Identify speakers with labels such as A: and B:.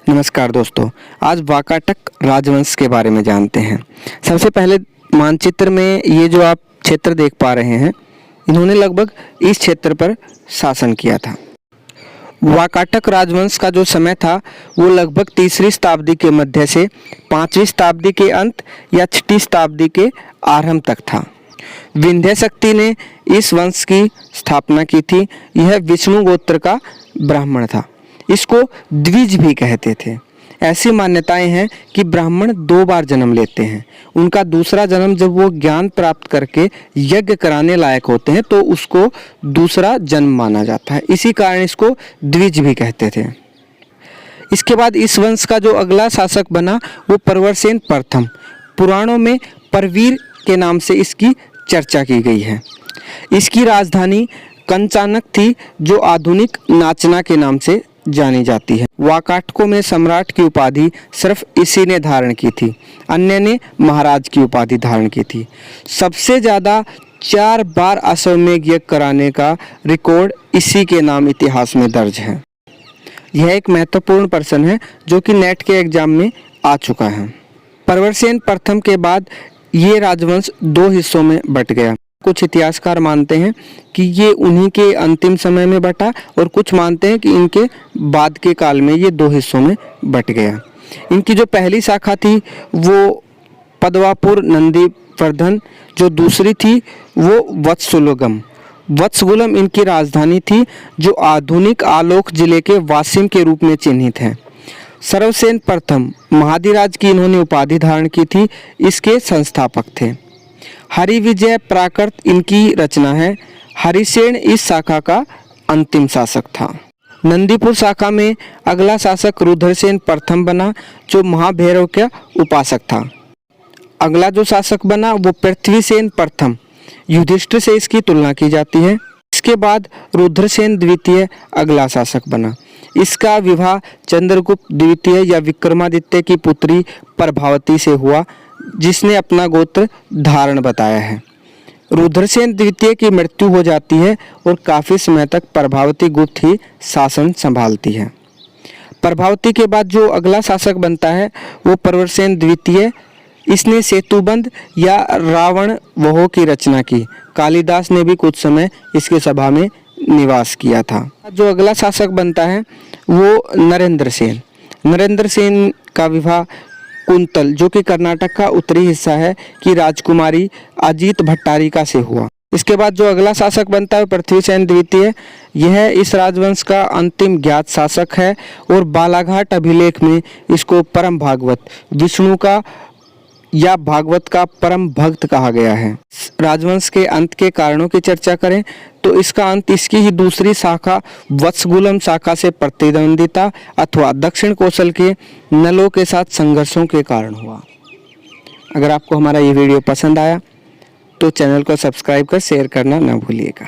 A: नमस्कार दोस्तों, आज वाकाटक राजवंश के बारे में जानते हैं। सबसे पहले मानचित्र में ये जो आप क्षेत्र देख पा रहे हैं, इन्होंने लगभग इस क्षेत्र पर शासन किया था। वाकाटक राजवंश का जो समय था वो लगभग 3री शताब्दी के मध्य से 5वीं शताब्दी के अंत या 6ठी शताब्दी के आरंभ तक था। विंध्य शक्ति ने इस वंश की स्थापना की थी। यह विष्णु गोत्र का ब्राह्मण था। इसको द्विज भी कहते थे। ऐसी मान्यताएं हैं कि ब्राह्मण 2 बार जन्म लेते हैं। उनका दूसरा जन्म जब वो ज्ञान प्राप्त करके यज्ञ कराने लायक होते हैं तो उसको दूसरा जन्म माना जाता है। इसी कारण इसको द्विज भी कहते थे। इसके बाद इस वंश का जो अगला शासक बना वो प्रवरसेन प्रथम। पुराणों में परवीर के नाम से इसकी चर्चा की गई है। इसकी राजधानी कंचानक थी, जो आधुनिक नाचना के नाम से जानी जाती है। वाकाटकों में सम्राट की उपाधि सिर्फ इसी ने धारण की थी, अन्य ने महाराज की उपाधि धारण की थी। सबसे ज़्यादा 4 बार अश्वमेध यज्ञ कराने का रिकॉर्ड इसी के नाम इतिहास में दर्ज है। यह एक महत्वपूर्ण पर्सन है जो कि नेट के एग्जाम में आ चुका है। प्रवरसेन प्रथम के बाद ये राजवंश 2 हिस्सों में बट गया। कुछ इतिहासकार मानते हैं कि ये उन्हीं के अंतिम समय में बटा और कुछ मानते हैं कि इनके बाद के काल में ये 2 हिस्सों में बट गया। इनकी जो पहली शाखा थी वो पदवापुर नंदीवर्धन, जो दूसरी थी वो वत्सगुलम इनकी राजधानी थी, जो आधुनिक आलोक जिले के वासिम के रूप में चिन्हित है। सर्वसेन प्रथम महाधिराज की इन्होंने उपाधि धारण की थी। इसके संस्थापक थे। हरिविजय प्राकृत इनकी रचना है। हरिसेन इस शाखा का अंतिम शासक था। नंदीपुर शाखा में अगला शासक रुद्रसेन प्रथम बना, जो महाभैरव का उपासक था। अगला जो शासक बना वो पृथ्वीसेन प्रथम। युधिष्ठिर से इसकी तुलना की जाती है। इसके बाद रुद्रसेन द्वितीय अगला शासक बना। इसका विवाह चंद्रगुप्त द्वितीय या विक्रमादित्य की पुत्री प्रभावती से हुआ, जिसने अपना गोत्र धारण बताया है। रुद्रसेन द्वितीय की मृत्यु हो जाती है और काफ़ी समय तक प्रभावती गुप्त ही शासन संभालती है। प्रभावती के बाद जो अगला शासक बनता है वो प्रवरसेन द्वितीय। इसने सेतुबंध या रावण वहो की रचना की। कालिदास ने भी कुछ समय इसके सभा में निवास किया था। जो अगला शासक बनता है वो नरेंद्र सेन। नरेंद्र सेन का विवाह कुंतल, जो कि कर्नाटक का उत्तरी हिस्सा है, की राजकुमारी अजीत भट्टारिका से हुआ। इसके बाद जो अगला शासक बनता है पृथ्वीसेन द्वितीय। यह इस राजवंश का अंतिम ज्ञात शासक है और बालाघाट अभिलेख में इसको परम भागवत, विष्णु का या भागवत का परम भक्त कहा गया है। राजवंश के अंत के कारणों की चर्चा करें तो इसका अंत इसकी ही दूसरी शाखा वत्सगुलम शाखा से प्रतिद्वंदिता अथवा दक्षिण कौशल के नलों के साथ संघर्षों के कारण हुआ। अगर आपको हमारा ये वीडियो पसंद आया तो चैनल को सब्सक्राइब कर शेयर करना न भूलिएगा।